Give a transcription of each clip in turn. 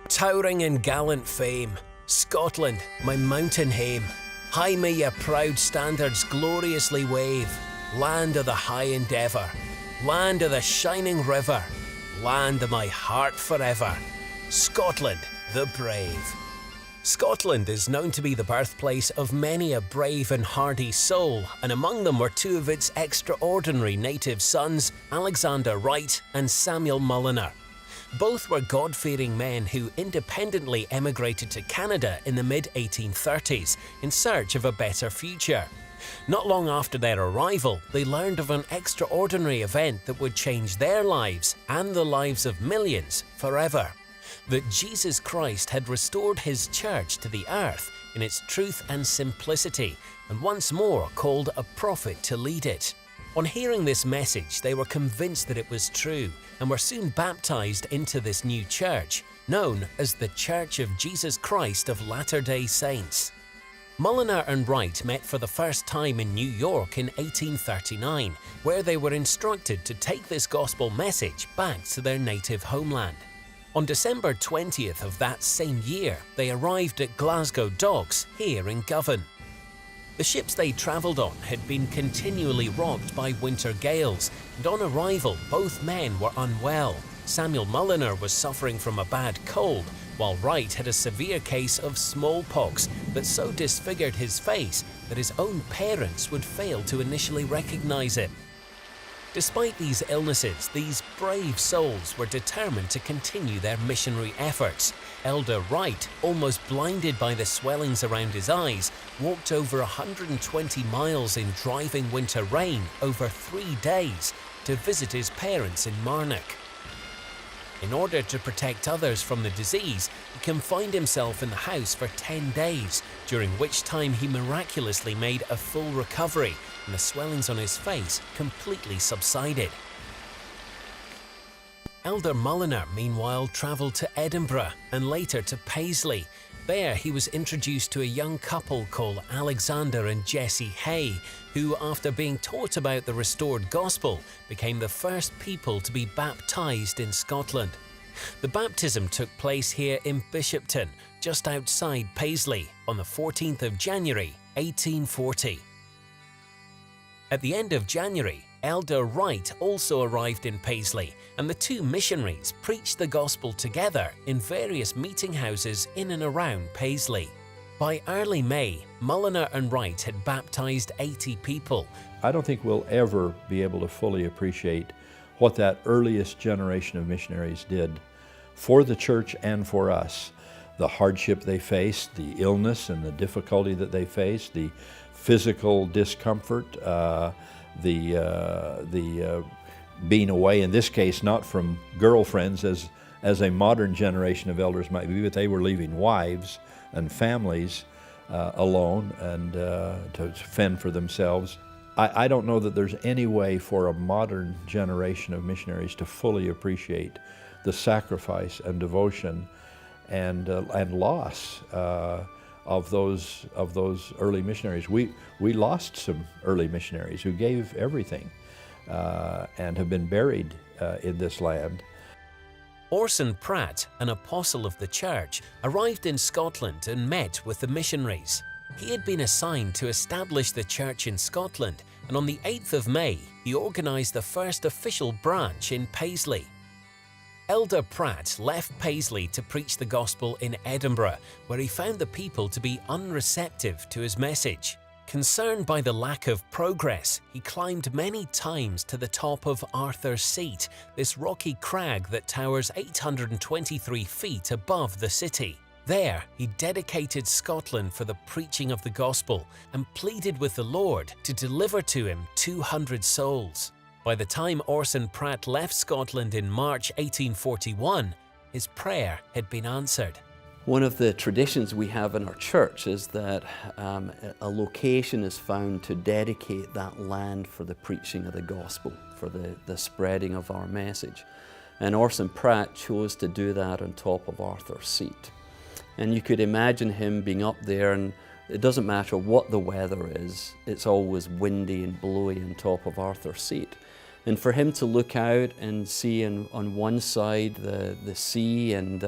Towering in gallant fame, Scotland, my mountain hame, high may your proud standards gloriously wave, land of the high endeavour, land of the shining river, land of my heart forever, Scotland the brave. Scotland is known to be the birthplace of many a brave and hardy soul, and among them were two of its extraordinary native sons, Alexander Wright and Samuel Mulliner. Both were God-fearing men who independently emigrated to Canada in the mid-1830s in search of a better future. Not long after their arrival, they learned of an extraordinary event that would change their lives and the lives of millions forever. That Jesus Christ had restored his church to the earth in its truth and simplicity, and once more called a prophet to lead it. On hearing this message, they were convinced that it was true and were soon baptized into this new church, known as the Church of Jesus Christ of Latter-day Saints. Mulliner and Wright met for the first time in New York in 1839, where they were instructed to take this gospel message back to their native homeland. On December 20th of that same year, they arrived at Glasgow Docks here in Govan. The ships they travelled on had been continually rocked by winter gales, and on arrival both men were unwell. Samuel Mulliner was suffering from a bad cold, while Wright had a severe case of smallpox that so disfigured his face that his own parents would fail to initially recognise it. Despite these illnesses, these brave souls were determined to continue their missionary efforts. Elder Wright, almost blinded by the swellings around his eyes, walked over 120 miles in driving winter rain over 3 days to visit his parents in Marnock. In order to protect others from the disease, he confined himself in the house for 10 days, during which time he miraculously made a full recovery and the swellings on his face completely subsided. Elder Mulliner, meanwhile, travelled to Edinburgh and later to Paisley. There he was introduced to a young couple called Alexander and Jessie Hay, who, after being taught about the restored gospel, became the first people to be baptized in Scotland. The baptism took place here in Bishopton, just outside Paisley, on the 14th of January, 1840. At the end of January, Elder Wright also arrived in Paisley, and the two missionaries preached the gospel together in various meeting houses in and around Paisley. By early May, Mulliner and Wright had baptized 80 people. I don't think we'll ever be able to fully appreciate what that earliest generation of missionaries did for the church and for us. The hardship they faced, the illness and the difficulty that they faced, the physical discomfort, the being away, in this case, not from girlfriends as a modern generation of elders might be, but they were leaving wives and families alone and to fend for themselves. I don't know that there's any way for a modern generation of missionaries to fully appreciate the sacrifice and devotion and loss of those early missionaries. We lost some early missionaries who gave everything and have been buried in this land. Orson Pratt, an apostle of the church, arrived in Scotland and met with the missionaries. He had been assigned to establish the church in Scotland, and on the 8th of May, he organised the first official branch in Paisley. Elder Pratt left Paisley to preach the gospel in Edinburgh, where he found the people to be unreceptive to his message. Concerned by the lack of progress, he climbed many times to the top of Arthur's Seat, this rocky crag that towers 823 feet above the city. There, he dedicated Scotland for the preaching of the gospel and pleaded with the Lord to deliver to him 200 souls. By the time Orson Pratt left Scotland in March 1841, his prayer had been answered. One of the traditions we have in our church is that a location is found to dedicate that land for the preaching of the gospel, for the spreading of our message. And Orson Pratt chose to do that on top of Arthur's Seat. And you could imagine him being up there, and it doesn't matter what the weather is, it's always windy and blowy on top of Arthur's Seat. And for him to look out and see on one side the sea and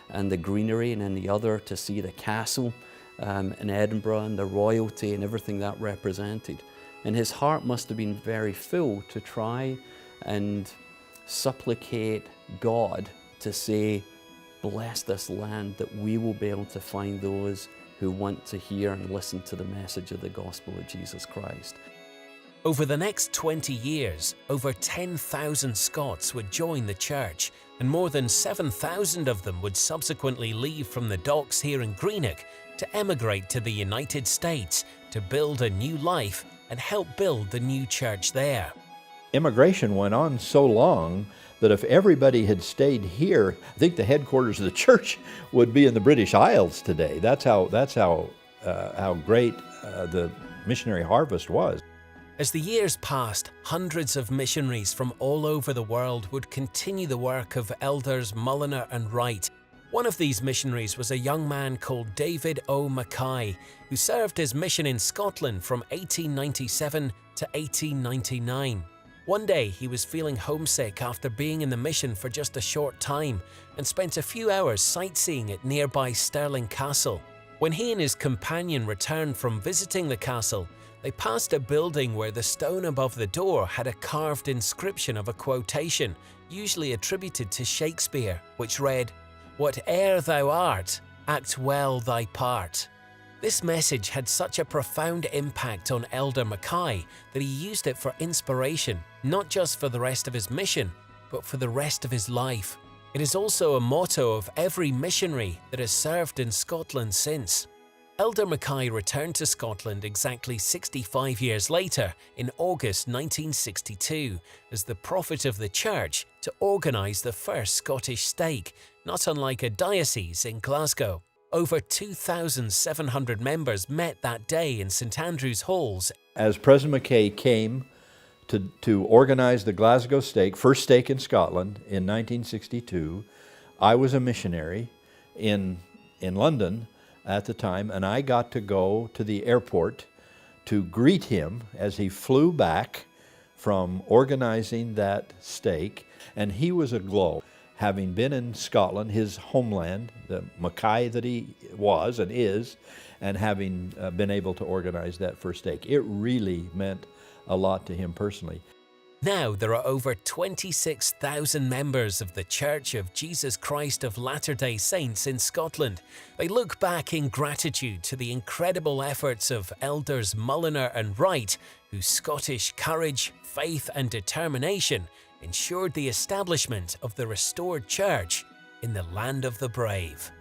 and the greenery, and in the other to see the castle in Edinburgh and the royalty and everything that represented. And his heart must have been very full to try and supplicate God to say, bless this land, that we will be able to find those who want to hear and listen to the message of the gospel of Jesus Christ. Over the next 20 years, over 10,000 Scots would join the church, and more than 7,000 of them would subsequently leave from the docks here in Greenock to emigrate to the United States to build a new life and help build the new church there. Immigration went on so long that if everybody had stayed here, I think the headquarters of the church would be in the British Isles today. That's how great the missionary harvest was. As the years passed, hundreds of missionaries from all over the world would continue the work of elders Mulliner and Wright. One of these missionaries was a young man called David O. Mackay, who served his mission in Scotland from 1897 to 1899. One day, he was feeling homesick after being in the mission for just a short time and spent a few hours sightseeing at nearby Stirling Castle. When he and his companion returned from visiting the castle, they passed a building where the stone above the door had a carved inscription of a quotation, usually attributed to Shakespeare, which read, "Whate'er thou art, act well thy part." This message had such a profound impact on Elder Mackay that he used it for inspiration, not just for the rest of his mission, but for the rest of his life. It is also a motto of every missionary that has served in Scotland since. Elder Mackay returned to Scotland exactly 65 years later, in August 1962, as the prophet of the church to organise the first Scottish stake, not unlike a diocese in Glasgow. Over 2,700 members met that day in St Andrew's Halls. As President Mackay came to organize the Glasgow stake, first stake in Scotland in 1962, I was a missionary in London at the time, and I got to go to the airport to greet him as he flew back from organizing that stake, and he was aglow. Having been in Scotland, his homeland, the Mackay that he was and is, and having been able to organize that first stake, it really meant a lot to him personally. Now there are over 26,000 members of the Church of Jesus Christ of Latter-day Saints in Scotland. They look back in gratitude to the incredible efforts of Elders Mulliner and Wright, whose Scottish courage, faith and determination ensured the establishment of the restored church in the land of the brave.